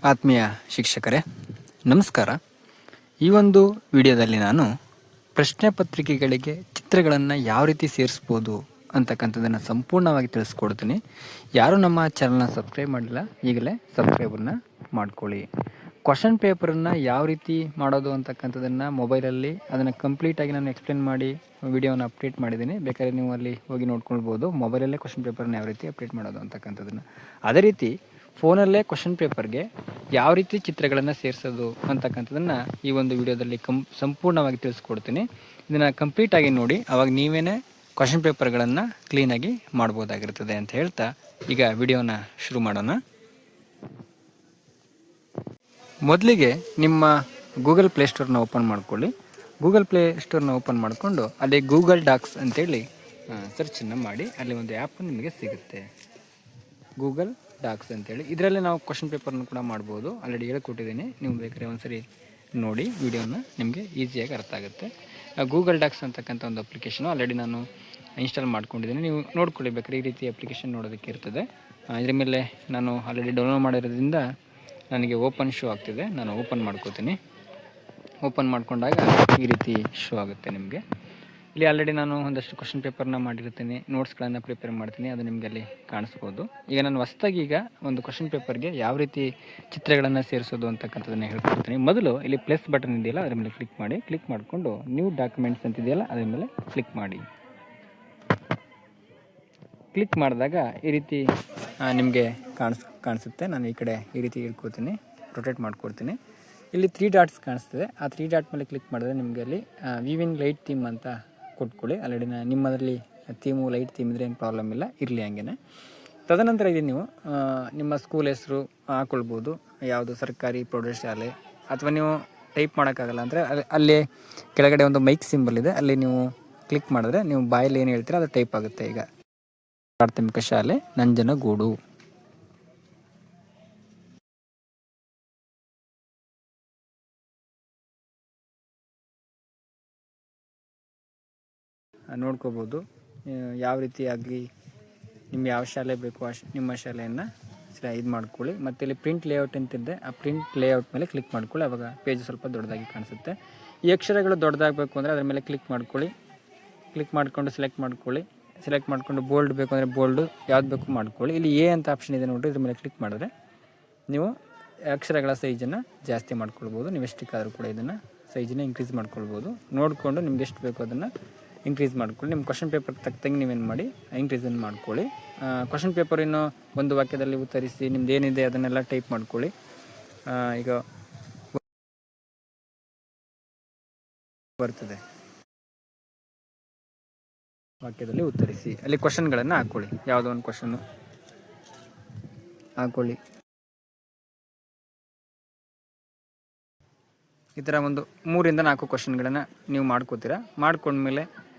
ಆತ್ಮೀಯ ಶಿಕ್ಷಕರೇ ನಮಸ್ಕಾರ. ಈ ಒಂದು ವಿಡಿಯೋದಲ್ಲಿ ನಾನು ಪ್ರಶ್ನೆ ಪತ್ರಿಕೆಗಳಿಗೆ ಚಿತ್ರಗಳನ್ನು ಯಾವ ರೀತಿ ಸೇರಿಸ್ಬೋದು ಅಂತಕ್ಕಂಥದ್ದನ್ನು ಸಂಪೂರ್ಣವಾಗಿ ತಿಳಿಸ್ಕೊಡ್ತೀನಿ. ಯಾರು ನಮ್ಮ ಚಾನಲ್ನ ಸಬ್ಸ್ಕ್ರೈಬ್ ಮಾಡಿಲ್ಲ ಈಗಲೇ ಸಬ್ಸ್ಕ್ರೈಬನ್ನು ಮಾಡ್ಕೊಳ್ಳಿ. ಕ್ವಶನ್ ಪೇಪರನ್ನು ಯಾವ ರೀತಿ ಮಾಡೋದು ಅಂತಕ್ಕಂಥದ್ದನ್ನು ಮೊಬೈಲಲ್ಲಿ ಅದನ್ನು ಕಂಪ್ಲೀಟಾಗಿ ನಾನು ಎಕ್ಸ್ಪ್ಲೇನ್ ಮಾಡಿ ವಿಡಿಯೋನ ಅಪ್ಡೇಟ್ ಮಾಡಿದ್ದೀನಿ. ಬೇಕಾದ್ರೆ ನೀವು ಅಲ್ಲಿ ಹೋಗಿ ನೋಡ್ಕೊಳ್ಬೋದು. ಮೊಬೈಲಲ್ಲೇ ಕ್ವಶನ್ ಪೇಪರನ್ನು ಯಾವ ರೀತಿ ಅಪ್ಡೇಟ್ ಮಾಡೋದು ಅಂತಕ್ಕಂಥದ್ದನ್ನು. ಅದೇ ರೀತಿ ಫೋನಲ್ಲೇ ಕ್ವಶನ್ ಪೇಪರ್ಗೆ ಯಾವ ರೀತಿ ಚಿತ್ರಗಳನ್ನು ಸೇರಿಸೋದು ಅಂತಕ್ಕಂಥದ್ದನ್ನು ಈ ಒಂದು ವಿಡಿಯೋದಲ್ಲಿ ಸಂಪೂರ್ಣವಾಗಿ ತಿಳಿಸ್ಕೊಡ್ತೀನಿ. ಇದನ್ನು ಕಂಪ್ಲೀಟಾಗಿ ನೋಡಿ, ಆವಾಗ ನೀವೇ ಕ್ವಶನ್ ಪೇಪರ್ಗಳನ್ನು ಕ್ಲೀನಾಗಿ ಮಾಡ್ಬೋದಾಗಿರ್ತದೆ ಅಂತ ಹೇಳ್ತಾ ಈಗ ವಿಡಿಯೋನ ಶುರು ಮಾಡೋಣ. ಮೊದಲಿಗೆ ನಿಮ್ಮ ಗೂಗಲ್ ಪ್ಲೇಸ್ಟೋರ್ನ ಓಪನ್ ಮಾಡ್ಕೊಳ್ಳಿ. ಗೂಗಲ್ ಪ್ಲೇಸ್ಟೋರ್ನ ಓಪನ್ ಮಾಡಿಕೊಂಡು ಅಲ್ಲಿ ಗೂಗಲ್ ಡಾಕ್ಸ್ ಅಂತೇಳಿ ಸರ್ಚನ್ನು ಮಾಡಿ. ಅಲ್ಲಿ ಒಂದು ಆ್ಯಪ್ ನಿಮಗೆ ಸಿಗುತ್ತೆ, ಗೂಗಲ್ ಡಾಕ್ಸ್ ಅಂತೇಳಿ. ಇದರಲ್ಲಿ ನಾವು ಕ್ವಶನ್ ಪೇಪರ್ನ ಕೂಡ ಮಾಡ್ಬೋದು. ಆಲ್ರೆಡಿ ಹೇಳ್ಕೊಟ್ಟಿದ್ದೀನಿ, ನೀವು ಬೇಕಾದ್ರೆ ಒಂದ್ಸರಿ ನೋಡಿ ವಿಡಿಯೋನ, ನಿಮಗೆ ಈಸಿಯಾಗಿ ಅರ್ಥ ಆಗುತ್ತೆ. ಗೂಗಲ್ ಡಾಕ್ಸ್ ಅಂತಕ್ಕಂಥ ಒಂದು ಅಪ್ಲಿಕೇಶನು ಆಲ್ರೆಡಿ ನಾನು ಇನ್ಸ್ಟಾಲ್ ಮಾಡ್ಕೊಂಡಿದ್ದೀನಿ. ನೀವು ನೋಡ್ಕೊಳ್ಳಿ, ಬೇಕಾದ್ರೆ ಈ ರೀತಿ ಅಪ್ಲಿಕೇಶನ್ ನೋಡೋದಕ್ಕೆ ಇರ್ತದೆ. ಇದ್ರ ಮೇಲೆ ನಾನು ಆಲ್ರೆಡಿ ಡೌನ್ಲೋಡ್ ಮಾಡಿರೋದ್ರಿಂದ ನನಗೆ ಓಪನ್ ಶೋ ಆಗ್ತಿದೆ. ನಾನು ಓಪನ್ ಮಾಡ್ಕೋತೀನಿ. ಓಪನ್ ಮಾಡ್ಕೊಂಡಾಗ ಈ ರೀತಿ ಶೋ ಆಗುತ್ತೆ ನಿಮಗೆ. ಇಲ್ಲಿ ಆಲ್ರೆಡಿ ನಾನು ಒಂದಷ್ಟು ಕ್ವಶನ್ ಪೇಪರ್ನ ಮಾಡಿರ್ತೀನಿ, ನೋಟ್ಸ್ಗಳನ್ನು ಪ್ರಿಪೇರ್ ಮಾಡ್ತೀನಿ, ಅದು ನಿಮಗೆ ಅಲ್ಲಿ ಕಾಣಿಸ್ಬೋದು. ಈಗ ನಾನು ಹೊಸ್ದಾಗಿ ಈಗ ಒಂದು ಕ್ವಶನ್ ಪೇಪರ್ಗೆ ಯಾವ ರೀತಿ ಚಿತ್ರಗಳನ್ನು ಸೇರಿಸೋದು ಅಂತಕ್ಕಂಥದ್ದನ್ನು ಹೇಳ್ಕೊಡ್ತೀನಿ. ಮೊದಲು ಇಲ್ಲಿ ಪ್ಲಸ್ ಬಟನ್ ಇದೆಯಲ್ಲ, ಅದರ ಮೇಲೆ ಕ್ಲಿಕ್ ಮಾಡಿ. ಕ್ಲಿಕ್ ಮಾಡಿಕೊಂಡು ನ್ಯೂ ಡಾಕ್ಯುಮೆಂಟ್ಸ್ ಅಂತಿದೆಯಲ್ಲ, ಅದರ ಮೇಲೆ ಕ್ಲಿಕ್ ಮಾಡಿ. ಕ್ಲಿಕ್ ಮಾಡಿದಾಗ ಈ ರೀತಿ ನಿಮಗೆ ಕಾಣಿಸುತ್ತೆ. ನಾನು ಈ ಕಡೆ ಈ ರೀತಿ ಇಟ್ಕೋತೀನಿ, ರೊಟೇಟ್ ಮಾಡ್ಕೊಡ್ತೀನಿ. ಇಲ್ಲಿ 3 ಡಾಟ್ಸ್ ಕಾಣಿಸ್ತದೆ. ಆ 3 ಡಾಟ್ ಮೇಲೆ ಕ್ಲಿಕ್ ಮಾಡಿದ್ರೆ ನಿಮಗೆ ಅಲ್ಲಿ ವಿವಿಂಗ್ ಲೈಟ್ ಥೀಮ್ ಅಂತ ಕೊಟ್ಕೊಳ್ಳಿ. ಆಲ್ರೆಡಿ ನಿಮ್ಮದರಲ್ಲಿ ಥೀಮು ಲೈಟ್ ಥೀಮ್ ಇದ್ದರೆ ಏನು ಪ್ರಾಬ್ಲಮ್ ಇಲ್ಲ, ಇರಲಿ ಹಂಗೆ. ತದನಂತರ ಇಲ್ಲಿ ನೀವು ನಿಮ್ಮ ಸ್ಕೂಲ್ ಹೆಸರು ಹಾಕ್ಕೊಳ್ಬೋದು, ಯಾವುದು ಸರ್ಕಾರಿ ಪ್ರೌಢಶಾಲೆ, ಅಥವಾ ನೀವು ಟೈಪ್ ಮಾಡೋಕ್ಕಾಗಲ್ಲ ಅಂದರೆ ಅಲ್ಲಿ ಕೆಳಗಡೆ ಒಂದು ಮೈಕ್ ಸಿಂಬಲ್ ಇದೆ, ಅಲ್ಲಿ ನೀವು ಕ್ಲಿಕ್ ಮಾಡಿದ್ರೆ ನೀವು ಬಾಯಲ್ಲಿ ಏನು ಹೇಳ್ತೀರ ಅದು ಟೈಪ್ ಆಗುತ್ತೆ. ಈಗ ಪ್ರಾಥಮಿಕ ಶಾಲೆ ನಂಜನಗೂಡು, ನೋಡ್ಕೋಬೋದು. ಯಾವ ರೀತಿಯಾಗಿ ನಿಮ್ಗೆ ಯಾವ ಶಾಲೆ ಬೇಕು ನಿಮ್ಮ ಶಾಲೆಯನ್ನು ಇದು ಮಾಡ್ಕೊಳ್ಳಿ. ಮತ್ತು ಇಲ್ಲಿ ಪ್ರಿಂಟ್ ಲೇಔಟ್ ಅಂತಿದೆ, ಆ ಪ್ರಿಂಟ್ ಲೇಔಟ್ ಮೇಲೆ ಕ್ಲಿಕ್ ಮಾಡ್ಕೊಳ್ಳಿ. ಆವಾಗ ಪೇಜ್ ಸ್ವಲ್ಪ ದೊಡ್ಡದಾಗಿ ಕಾಣಿಸುತ್ತೆ. ಈ ಅಕ್ಷರಗಳು ದೊಡ್ಡದಾಗಬೇಕು ಅಂದರೆ ಅದ್ರ ಮೇಲೆ ಕ್ಲಿಕ್ ಮಾಡ್ಕೊಳ್ಳಿ. ಕ್ಲಿಕ್ ಮಾಡಿಕೊಂಡು ಸೆಲೆಕ್ಟ್ ಮಾಡ್ಕೊಳ್ಳಿ. ಸೆಲೆಕ್ಟ್ ಮಾಡಿಕೊಂಡು ಬೋಲ್ಡ್ ಬೇಕು ಅಂದರೆ ಬೋಲ್ಡು ಯಾವ್ದು ಬೇಕು ಮಾಡ್ಕೊಳ್ಳಿ. ಇಲ್ಲಿ ಎ ಅಂತ ಆಪ್ಷನ್ ಇದೆ ನೋಡಿರಿ, ಇದ್ರ ಮೇಲೆ ಕ್ಲಿಕ್ ಮಾಡಿದ್ರೆ ನೀವು ಅಕ್ಷರಗಳ ಸೈಜನ್ನು ಜಾಸ್ತಿ ಮಾಡ್ಕೊಳ್ಬೋದು. ನೀವು ಎಷ್ಟಕ್ಕಾದರೂ ಕೂಡ ಇದನ್ನು ಸೈಜನ್ನು ಇನ್ಕ್ರೀಸ್ ಮಾಡ್ಕೊಳ್ಬೋದು. ನೋಡಿಕೊಂಡು ನಿಮ್ಗೆ ಎಷ್ಟು ಬೇಕು ಅದನ್ನು ಇನ್ಕ್ರೀಸ್ ಮಾಡ್ಕೊಳ್ಳಿ. ನಿಮ್ಮ ಕ್ವಶನ್ ಪೇಪರ್ ತಕ್ಕಂಗೆ ನೀವೇನು ಮಾಡಿ ಇನ್ಕ್ರೀಸನ್ನು ಮಾಡ್ಕೊಳ್ಳಿ. ಕ್ವಶನ್ ಪೇಪರ್ ಇನ್ನೂ ಒಂದು ವಾಕ್ಯದಲ್ಲಿ ಉತ್ತರಿಸಿ, ನಿಮ್ದು ಏನಿದೆ ಅದನ್ನೆಲ್ಲ ಟೈಪ್ ಮಾಡ್ಕೊಳ್ಳಿ. ಈಗ ಬರ್ತದೆ, ವಾಕ್ಯದಲ್ಲಿ ಉತ್ತರಿಸಿ, ಅಲ್ಲಿ ಕ್ವಶನ್ಗಳನ್ನು ಹಾಕ್ಕೊಳ್ಳಿ. ಯಾವುದೋ ಒಂದು ಕ್ವಶನ್ನು ಹಾಕ್ಕೊಳ್ಳಿ. ಈ ಥರ ಒಂದು 3 ರಿಂದ 4 ಕ್ವಶನ್ಗಳನ್ನು ನೀವು ಮಾಡ್ಕೋತೀರಾ. ಮಾಡ್ಕೊಂಡ್ಮೇಲೆ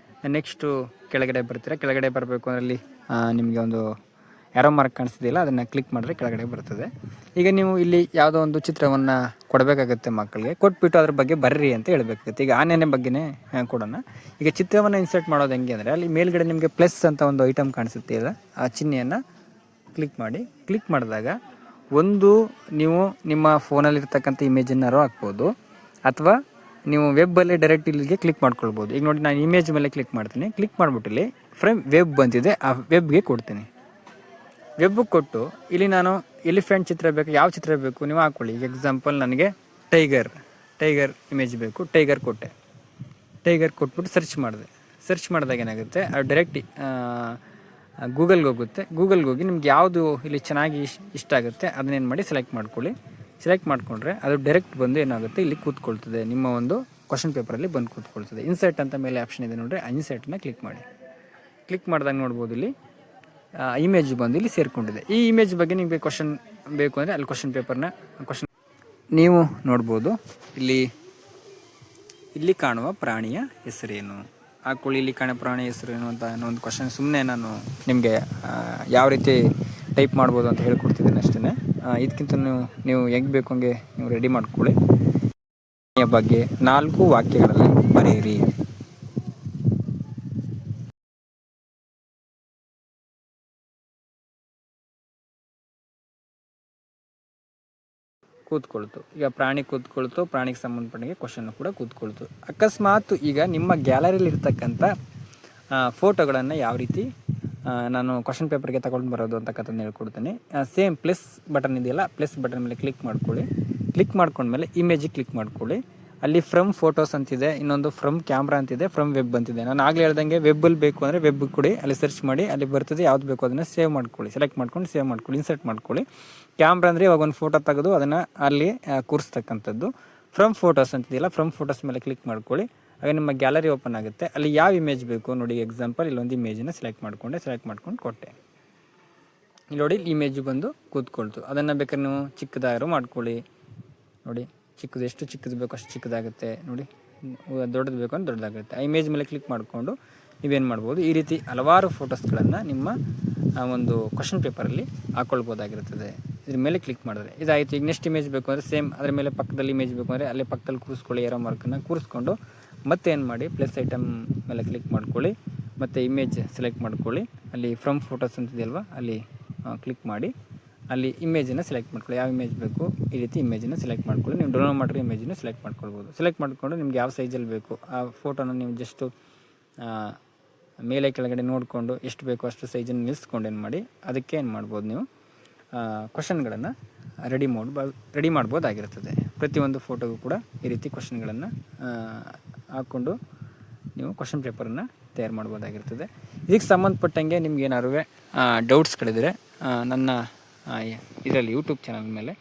ನೆಕ್ಸ್ಟು ಕೆಳಗಡೆ ಬರ್ತೀರಾ. ಕೆಳಗಡೆ ಬರಬೇಕು ಅಂದರೆ ಅಲ್ಲಿ ನಿಮಗೆ ಒಂದು ಆರೋ ಮಾರ್ಕ್ ಕಾಣಿಸ್ತಿದೆಯಲ್ಲ, ಅದನ್ನು ಕ್ಲಿಕ್ ಮಾಡಿದ್ರೆ ಕೆಳಗಡೆ ಬರ್ತದೆ. ಈಗ ನೀವು ಇಲ್ಲಿ ಯಾವುದೋ ಒಂದು ಚಿತ್ರವನ್ನು ಕೊಡಬೇಕಾಗುತ್ತೆ ಮಕ್ಕಳಿಗೆ. ಕೊಟ್ಬಿಟ್ಟು ಅದ್ರ ಬಗ್ಗೆ ಬರ್ರಿ ಅಂತ ಹೇಳಬೇಕಾಗುತ್ತೆ. ಈಗ ಆನೆಯ ಬಗ್ಗೆನೇ ಕೊಡೋಣ. ಈಗ ಚಿತ್ರವನ್ನು ಇನ್ಸರ್ಟ್ ಮಾಡೋದು ಹೆಂಗೆ ಅಂದರೆ, ಅಲ್ಲಿ ಮೇಲ್ಗಡೆ ನಿಮಗೆ ಪ್ಲಸ್ ಅಂತ ಒಂದು ಐಟಮ್ ಕಾಣಿಸುತ್ತೆ ಅಲ್ಲ, ಆ ಚಿಹ್ನೆಯನ್ನು ಕ್ಲಿಕ್ ಮಾಡಿ. ಕ್ಲಿಕ್ ಮಾಡಿದಾಗ ಒಂದು ನೀವು ನಿಮ್ಮ ಫೋನಲ್ಲಿರ್ತಕ್ಕಂಥ ಇಮೇಜನ್ನಾರು ಹಾಕ್ಬೋದು, ಅಥವಾ ನೀವು ವೆಬ್ಬಲ್ಲಿ ಡೈರೆಕ್ಟ್ ಇಲ್ಲಿಗೆ ಕ್ಲಿಕ್ ಮಾಡ್ಕೊಳ್ಬೋದು. ಈಗ ನೋಡಿ, ನಾನು ಇಮೇಜ್ ಮೇಲೆ ಕ್ಲಿಕ್ ಮಾಡ್ತೀನಿ. ಕ್ಲಿಕ್ ಮಾಡಿಬಿಟ್ಟು ಇಲ್ಲಿ ಫ್ರಮ್ ವೆಬ್ ಬಂದಿದೆ, ಆ ವೆಬ್ಗೆ ಕೊಡ್ತೀನಿ. ವೆಬ್ಗೆ ಕೊಟ್ಟು ಇಲ್ಲಿ ನಾನು ಎಲಿಫೆಂಟ್ ಚಿತ್ರ ಬೇಕು, ಯಾವ ಚಿತ್ರ ಬೇಕು ನೀವು ಹಾಕ್ಕೊಳ್ಳಿ. ಈಗ ಎಕ್ಸಾಂಪಲ್ ನನಗೆ ಟೈಗರ್ ಇಮೇಜ್ ಬೇಕು, ಟೈಗರ್ ಕೊಟ್ಟೆ. ಟೈಗರ್ ಕೊಟ್ಬಿಟ್ಟು ಸರ್ಚ್ ಮಾಡಿದೆ. ಸರ್ಚ್ ಮಾಡಿದಾಗ ಏನಾಗುತ್ತೆ, ಅದು ಡೈರೆಕ್ಟ್ ಗೂಗಲ್ಗೆ ಹೋಗುತ್ತೆ. ಗೂಗಲ್ಗೆ ಹೋಗಿ ನಿಮ್ಗೆ ಯಾವುದು ಇಲ್ಲಿ ಚೆನ್ನಾಗಿ ಇಷ್ಟ ಆಗುತ್ತೆ ಅದನ್ನೇನು ಮಾಡಿ ಸೆಲೆಕ್ಟ್ ಮಾಡ್ಕೊಳ್ಳಿ. ಸೆಲೆಕ್ಟ್ ಮಾಡಿಕೊಂಡ್ರೆ ಅದು ಡೈರೆಕ್ಟ್ ಬಂದು ಏನಾಗುತ್ತೆ, ಇಲ್ಲಿ ಕೂತ್ಕೊಳ್ತದೆ, ನಿಮ್ಮ ಒಂದು ಕ್ವಶನ್ ಪೇಪರಲ್ಲಿ ಬಂದು ಕೂತ್ಕೊಳ್ತದೆ. ಇನ್ಸರ್ಟ್ ಅಂತ ಮೇಲೆ ಆಪ್ಷನ್ ಇದೆ ನೋಡಿರಿ, ಆ ಇನ್ಸರ್ಟನ್ನ ಕ್ಲಿಕ್ ಮಾಡಿ. ಕ್ಲಿಕ್ ಮಾಡಿದಾಗ ನೋಡ್ಬೋದು ಇಲ್ಲಿ ಇಮೇಜ್ ಬಂದು ಇಲ್ಲಿ ಸೇರಿಕೊಂಡಿದೆ. ಈ ಇಮೇಜ್ ಬಗ್ಗೆ ನಿಮಗೆ ಕ್ವಶನ್ ಬೇಕು ಅಂದರೆ ಅಲ್ಲಿ ಕ್ವಶನ್ ಪೇಪರ್ನ ನೀವು ನೋಡ್ಬೋದು. ಇಲ್ಲಿ ಕಾಣುವ ಪ್ರಾಣಿಯ ಹೆಸರೇನು ಹಾಕ್ಕೊಳ್ಳಿ. ಇಲ್ಲಿ ಕಾಣುವ ಪ್ರಾಣಿಯ ಹೆಸರೇನು ಅಂತ ಒಂದು ಕ್ವಶನ್ ಸುಮ್ಮನೆ ನಾನು ನಿಮಗೆ ಯಾವ ರೀತಿ ಟೈಪ್ ಮಾಡ್ಬೋದು ಅಂತ ಹೇಳ್ಕೊಡ್ತಿದ್ದೀನಿ ಅಷ್ಟೇ. ಇದಕ್ಕಿಂತ ನೀವು ಹೆಂಗೆ ಬೇಕು ಹಂಗೆ ನೀವು ರೆಡಿ ಮಾಡ್ಕೊಳ್ಳಿ. ಬಗ್ಗೆ 4 ವಾಕ್ಯಗಳಲ್ಲಿ ಬರೆಯಿರಿ. ಕೂತ್ಕೊಳ್ತು. ಈಗ ಪ್ರಾಣಿ ಕೂತ್ಕೊಳ್ತು, ಪ್ರಾಣಿಗೆ ಸಂಬಂಧಪಟ್ಟಂಗೆ ಕ್ವಶನ್ನು ಕೂಡ ಕೂತ್ಕೊಳ್ತು. ಅಕಸ್ಮಾತ್ ಈಗ ನಿಮ್ಮ ಗ್ಯಾಲರಿಲಿ ಇರ್ತಕ್ಕಂಥ ಫೋಟೋಗಳನ್ನು ಯಾವ ರೀತಿ ನಾನು ಕ್ವಶನ್ ಪೇಪರ್ಗೆ ತಗೊಂಡು ಬರೋದು ಅಂತಕ್ಕಂಥದ್ದು ಹೇಳ್ಕೊಡ್ತೀನಿ. ಸೇಮ್ ಪ್ಲಸ್ ಬಟನ್ ಇದೆಯಲ್ಲ, ಪ್ಲಸ್ ಬಟನ್ ಮೇಲೆ ಕ್ಲಿಕ್ ಮಾಡ್ಕೊಳ್ಳಿ. ಕ್ಲಿಕ್ ಮಾಡ್ಕೊಂಡ್ಮೇಲೆ ಇಮೇಜಿಗೆ ಕ್ಲಿಕ್ ಮಾಡ್ಕೊಳ್ಳಿ. ಅಲ್ಲಿ ಫ್ರಮ್ ಫೋಟೋಸ್ ಅಂತಿದೆ, ಇನ್ನೊಂದು ಫ್ರಮ್ ಕ್ಯಾಮ್ರಾ ಅಂತಿದೆ, ಫ್ರಮ್ ವೆಬ್ ಅಂತಿದೆ. ನಾನು ಆಗಲೇ ಹೇಳ್ದಂಗೆ ವೆಬ್ಬಲ್ಲಿ ಬೇಕು ಅಂದರೆ ವೆಬ್ ಕೊಡಿ, ಅಲ್ಲಿ ಸರ್ಚ್ ಮಾಡಿ, ಅಲ್ಲಿ ಬರ್ತದೆ. ಯಾವ್ದು ಬೇಕು ಅದನ್ನು ಸೇವ್ ಮಾಡ್ಕೊಳ್ಳಿ, ಸೆಲೆಕ್ಟ್ ಮಾಡ್ಕೊಂಡು ಸೇವ್ ಮಾಡ್ಕೊಳ್ಳಿ, ಇನ್ಸರ್ಟ್ ಮಾಡ್ಕೊಳ್ಳಿ. ಕ್ಯಾಮ್ರಾ ಅಂದರೆ ಇವಾಗ ಒಂದು ಫೋಟೋ ತೆಗೆದು ಅದನ್ನು ಅಲ್ಲಿ ಕೂರಿಸ್ತಕ್ಕಂಥದ್ದು. ಫ್ರಮ್ ಫೋಟೋಸ್ ಅಂತಿದೆಯಲ್ಲ, ಫ್ರಮ್ ಫೋಟೋಸ್ ಮೇಲೆ ಕ್ಲಿಕ್ ಮಾಡ್ಕೊಳ್ಳಿ. ಹಾಗೆ ನಿಮ್ಮ ಗ್ಯಾಲರಿ ಓಪನ್ ಆಗುತ್ತೆ. ಅಲ್ಲಿ ಯಾವ ಇಮೇಜ್ ಬೇಕು ನೋಡಿ, ಎಕ್ಸಾಂಪಲ್ ಇಲ್ಲೊಂದು ಇಮೇಜನ್ನು ಸೆಲೆಕ್ಟ್ ಮಾಡ್ಕೊಂಡು ಕೊಟ್ಟೆ. ಇಲ್ಲಿ ನೋಡಿ, ಇಮೇಜ್ ಬಂದು ಕೂತ್ಕೊಳ್ತು. ಅದನ್ನು ಬೇಕಾದ್ರೆ ನೀವು ಚಿಕ್ಕದಾರು ಮಾಡ್ಕೊಳ್ಳಿ. ನೋಡಿ, ಚಿಕ್ಕದು ಎಷ್ಟು ಚಿಕ್ಕದು ಬೇಕೋ ಅಷ್ಟು ಚಿಕ್ಕದಾಗುತ್ತೆ. ನೋಡಿ, ದೊಡ್ಡದು ಬೇಕು ಅಂದ್ರೆ ದೊಡ್ಡದಾಗುತ್ತೆ. ಆ ಇಮೇಜ್ ಮೇಲೆ ಕ್ಲಿಕ್ ಮಾಡಿಕೊಂಡು ನೀವೇನು ಮಾಡ್ಬೋದು, ಈ ರೀತಿ ಹಲವಾರು ಫೋಟೋಸ್ಗಳನ್ನು ನಿಮ್ಮ ಒಂದು ಕ್ವಶನ್ ಪೇಪರಲ್ಲಿ ಹಾಕ್ಕೊಳ್ಬೋದಾಗಿರುತ್ತದೆ. ಇದ್ರ ಮೇಲೆ ಕ್ಲಿಕ್ ಮಾಡಿದ್ರೆ ಇದಾಯಿತು. ಈಗ ನೆಕ್ಸ್ಟ್ ಇಮೇಜ್ ಬೇಕು ಅಂದರೆ ಸೇಮ್ ಅದರ ಮೇಲೆ ಪಕ್ಕದಲ್ಲಿ ಇಮೇಜ್ ಬೇಕು ಅಂದರೆ ಅಲ್ಲೇ ಪಕ್ಕದಲ್ಲಿ ಕೂರಿಸ್ಕೊಳ್ಳಿ. ಏರೋ ಮಾರ್ಕನ್ನು ಕೂರಿಸ್ಕೊಂಡು ಮತ್ತೆ ಏನು ಮಾಡಿ, ಪ್ಲಸ್ ಐಟಮ್ ಮೇಲೆ ಕ್ಲಿಕ್ ಮಾಡ್ಕೊಳ್ಳಿ, ಮತ್ತು ಇಮೇಜ್ ಸೆಲೆಕ್ಟ್ ಮಾಡ್ಕೊಳ್ಳಿ. ಅಲ್ಲಿ ಫ್ರಮ್ ಫೋಟೋಸ್ ಅಂತಿದೆಯಲ್ವ, ಅಲ್ಲಿ ಕ್ಲಿಕ್ ಮಾಡಿ ಅಲ್ಲಿ ಇಮೇಜನ್ನು ಸೆಲೆಕ್ಟ್ ಮಾಡ್ಕೊಳ್ಳಿ. ಯಾವ ಇಮೇಜ್ ಬೇಕು ಈ ರೀತಿ ಇಮೇಜನ್ನು ಸೆಲೆಕ್ಟ್ ಮಾಡ್ಕೊಳ್ಳಿ. ನೀವು ಡೌನ್ಲೋಡ್ ಮಾಡಿರೋ ಇಮೇಜನ್ನು ಸೆಲೆಕ್ಟ್ ಮಾಡ್ಕೊಳ್ಬೋದು. ಸೆಲೆಕ್ಟ್ ಮಾಡಿಕೊಂಡು ನಿಮ್ಗೆ ಯಾವ ಸೈಜಲ್ಲಿ ಬೇಕು ಆ ಫೋಟೋನ ನೀವು ಜಸ್ಟು ಮೇಲೆ ಕೆಳಗಡೆ ನೋಡಿಕೊಂಡು ಎಷ್ಟು ಬೇಕೋ ಅಷ್ಟು ಸೈಜನ್ನು ನಿಲ್ಲಿಸ್ಕೊಂಡು ಏನು ಮಾಡಿ, ಅದಕ್ಕೆ ಏನು ಮಾಡ್ಬೋದು, ನೀವು ಕ್ವಶನ್ಗಳನ್ನು ರೆಡಿ ಮಾಡ್ಬೋದಾಗಿರ್ತದೆ. ಪ್ರತಿಯೊಂದು ಫೋಟೋಗೂ ಕೂಡ ಈ ರೀತಿ ಕ್ವಶನ್ಗಳನ್ನು ಹಾಕ್ಕೊಂಡು ನೀವು ಕ್ವಶನ್ ಪೇಪರನ್ನು ತಯಾರು ಮಾಡ್ಬೋದಾಗಿರ್ತದೆ. ಇದಕ್ಕೆ ಸಂಬಂಧಪಟ್ಟಂಗೆ ನಿಮ್ಗೆ ಏನಾದ್ರು ಡೌಟ್ಸ್ಗಳಿದ್ರೆ ನನ್ನ ಇದರಲ್ಲಿ ಯೂಟ್ಯೂಬ್ ಚಾನಲ್ ಮೇಲೆ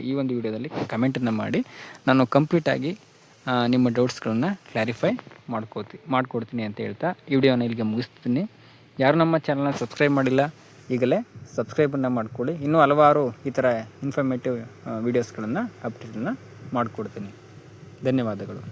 ಈ ಒಂದು ವಿಡಿಯೋದಲ್ಲಿ ಕಮೆಂಟನ್ನು ಮಾಡಿ, ನಾನು ಕಂಪ್ಲೀಟಾಗಿ ನಿಮ್ಮ ಡೌಟ್ಸ್ಗಳನ್ನು ಕ್ಲಾರಿಫೈ ಮಾಡಿಕೊಡ್ತೀನಿ ಅಂತ ಹೇಳ್ತಾ ಈ ವಿಡಿಯೋನ ಇಲ್ಲಿಗೆ ಮುಗಿಸ್ತೀನಿ. ಯಾರು ನಮ್ಮ ಚಾನಲ್ನ ಸಬ್ಸ್ಕ್ರೈಬ್ ಮಾಡಿಲ್ಲ, ಈಗಲೇ ಸಬ್ಸ್ಕ್ರೈಬನ್ನು ಮಾಡ್ಕೊಳ್ಳಿ. ಇನ್ನೂ ಹಲವಾರು ಈ ಥರ ಇನ್ಫಾರ್ಮೇಟಿವ್ ವೀಡಿಯೋಸ್ಗಳನ್ನು ಅಪ್ಡೇಟನ್ನು ಮಾಡಿಕೊಡ್ತೀನಿ. ಧನ್ಯವಾದಗಳು.